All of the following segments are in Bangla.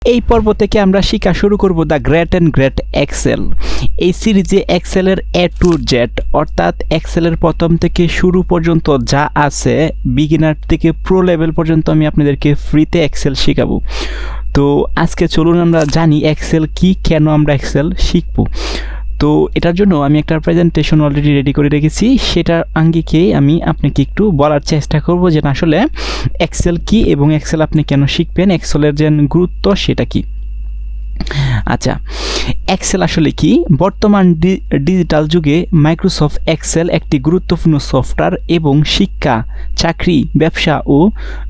এই পর্ব থেকে আমরা শিক্ষা শুরু করব the great and great Excel. এই সিরিজে এক্সেলের এ টু জেড অর্থাৎ এক্সেলের প্রথম থেকে শুরু পর্যন্ত যা আছে বিগিনার থেকে প্রো লেভেল পর্যন্ত আমি আপনাদেরকে ফ্রিতে এক্সেল শেখাবো। তো আজকে চলুন আমরা জানি এক্সেল কি, কেন আমরা এক্সেল শিখবো। তো এটার জন্য আমি একটা প্রেজেন্টেশন অলরেডি রেডি করে রেখেছি, সেটার আঙ্গিকে আমি আপনাকে একটু বলার চেষ্টা করব যে আসলে এক্সেল কি এবং এক্সেল আপনি কেন শিখবেন, এক্সেলের যে গুরুত্ব সেটা কি। আচ্ছা, এক্সেল আসলে কি? বর্তমান ডিজিটাল যুগে মাইক্রোসফট এক্সেল একটি গুরুত্বপূর্ণ সফটওয়্যার এবং শিক্ষা, চাকরি, ব্যবসা ও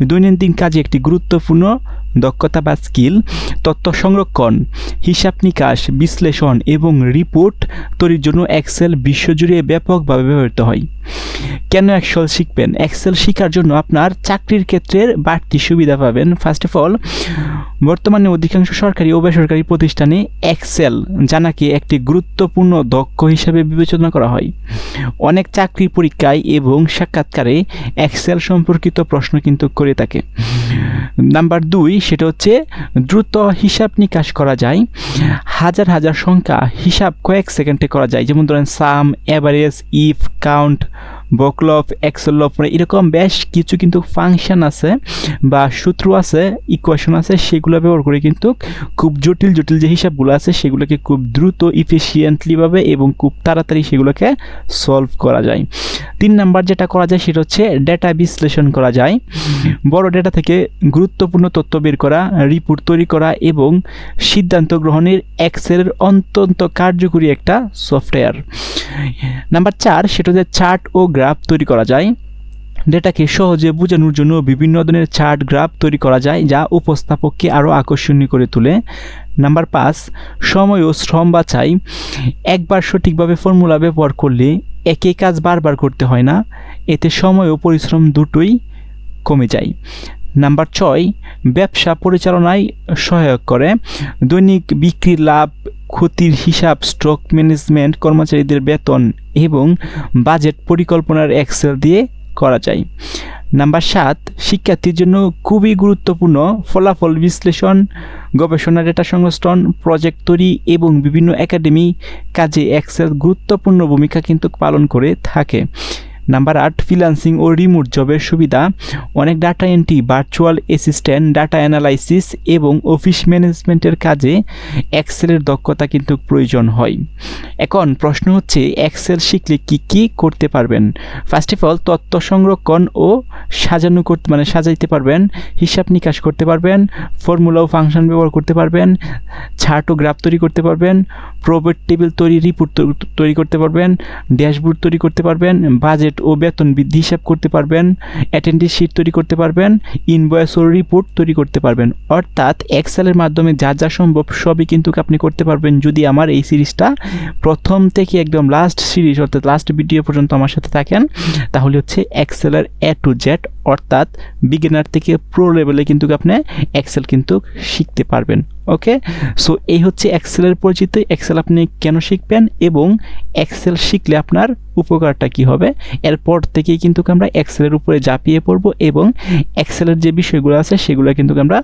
দৈনন্দিন কাজে একটি গুরুত্বপূর্ণ দক্ষতা বা স্কিল। তথ্য সংরক্ষণ, হিসাব নিকাশ, বিশ্লেষণ এবং রিপোর্ট তৈরির জন্য এক্সেল বিশ্বজুড়ে ব্যাপকভাবে ব্যবহৃত হয়। কেন এক্সেল শিখবেন? এক্সেল শেখার জন্য আপনার চাকরির ক্ষেত্রের বাড়তি সুবিধা পাবেন। ফার্স্ট অফ অল, বর্তমানে অধিকাংশ সরকারি ও বেসরকারি প্রতিষ্ঠানে এক্সেল জানাকে একটি গুরুত্বপূর্ণ দক্ষ হিসাবে বিবেচনা করা হয়। অনেক চাকরি পরীক্ষায় এবং সাক্ষাৎকারে এক্সেল সম্পর্কিত প্রশ্ন কিন্তু করে থাকে। নাম্বার 2, সেটা হচ্ছে দ্রুত হিসাব নিকাশ করা যায়। হাজার হাজার সংখ্যা হিসাব কয়েক সেকেন্ডে করা যায়, যেমন ধরেন সাম, অ্যাভারেজ, ইফ, কাউন্ট, বকলফ, এক্সেলফ, এরকম বেশ কিছু কিন্তু ফাংশন আছে বা সূত্র আছে, ইকুয়েশন আছে, সেগুলো ব্যবহার করে কিন্তু খুব জটিল জটিল যে হিসাবগুলো আছে সেগুলোকে খুব দ্রুত ইফিসিয়েন্টলিভাবে এবং খুব তাড়াতাড়ি সেগুলোকে সলভ করা যায়। 3 নাম্বার যেটা করা যায় সেটা হচ্ছে ডেটা বিশ্লেষণ করা যায়। বড় ডেটা থেকে গুরুত্বপূর্ণ তথ্য বের করা, রিপোর্ট তৈরি করা এবং সিদ্ধান্ত গ্রহণের এক্সেলের অত্যন্ত কার্যকরী একটা সফটওয়্যার। নাম্বার 4, সেটা হচ্ছে চার্ট ও গ্রাফ তৈরি করা যায়। ডেটাকে সহজে বোঝানোর জন্য বিভিন্ন ধরনের চার্ট, গ্রাফ তৈরি করা যায় যা উপস্থাপককে আরও আকর্ষণীয় করে তোলে। নাম্বার 5, সময় ও শ্রম বাঁচায়। একবার সঠিকভাবে ফর্মুলা ব্যবহার করলে একই কাজ বারবার করতে হয় না, এতে সময় ও পরিশ্রম দুটোই কমে যায়। নাম্বার 6, ব্যবসা পরিচালনায় সহায়ক করে। দৈনিক বিক্রির লাভ, ক্ষতির হিসাব, স্টক ম্যানেজমেন্ট, কর্মচারীদের বেতন এবং বাজেট পরিকল্পনার এক্সেল দিয়ে করা যায়। নাম্বার 7, শিক্ষার্থীর জন্য খুবই গুরুত্বপূর্ণ। ফলাফল বিশ্লেষণ, গবেষণা, ডেটা সংশ্লেষণ, প্রজেক্ট তৈরি এবং বিভিন্ন একাডেমি কাজে এক্সেল গুরুত্বপূর্ণ ভূমিকা কিন্তু পালন করে থাকে। নাম্বার 8, ফ্রিল্যান্সিং ও রিমোট জবের সুবিধা। অনেক data entry, virtual assistant, data analysis এবং অফিস ম্যানেজমেন্টের কাজে এক্সেলের দক্ষতা কিন্তু প্রয়োজন হয়। এখন প্রশ্ন হচ্ছে এক্সেল শিখলে কি কি করতে পারবেন? ফার্স্ট অফ অল, তথ্য সংরক্ষণ ও সাজাইতে পারবেন, হিসাব নিকাশ করতে পারবেন, ফর্মুলা ও ফাংশন ব্যবহার করতে পারবেন, চার্ট ও গ্রাফ তৈরি করতে পারবেন, প্রবেট টেবিল তৈরি, রিপোর্ট তৈরি করতে পারবেন, ড্যাশবোর্ড তৈরি করতে পারবেন, বাজেট ও বেতন বৃদ্ধি হিসাব করতে পারবেন, অ্যাটেন্ডেন্স শিট তৈরি করতে পারবেন, ইনভয়েস ও রিপোর্ট তৈরি করতে পারবেন। অর্থাৎ এক্সেলের মাধ্যমে যা যা সম্ভব সবই কিন্তু আপনি করতে পারবেন যদি আমার এই সিরিজটা প্রথম থেকে একদম লাস্ট সিরিজ অর্থাৎ লাস্ট ভিডিও পর্যন্ত আমার সাথে থাকেন। তাহলে হচ্ছে এক্সেলের এ টু জেড অর্থাৎ বিগিনার থেকে প্রো লেভেলে কিন্তু আপনি এক্সেল কিন্তু শিখতে পারবেন। ওকে, সো এই হচ্ছে এক্সেলের পরিচিতি। এক্সেল আপনি কেন শিখবেন এবং এক্সেল শিখলে আপনার উপকারটা কি হবে, এরপর থেকেই কিন্তু আমরা এক্সেলের উপরে ঝাঁপিয়ে পড়ব এবং এক্সেলের যে বিষয়গুলো আছে সেগুলো কিন্তু আমরা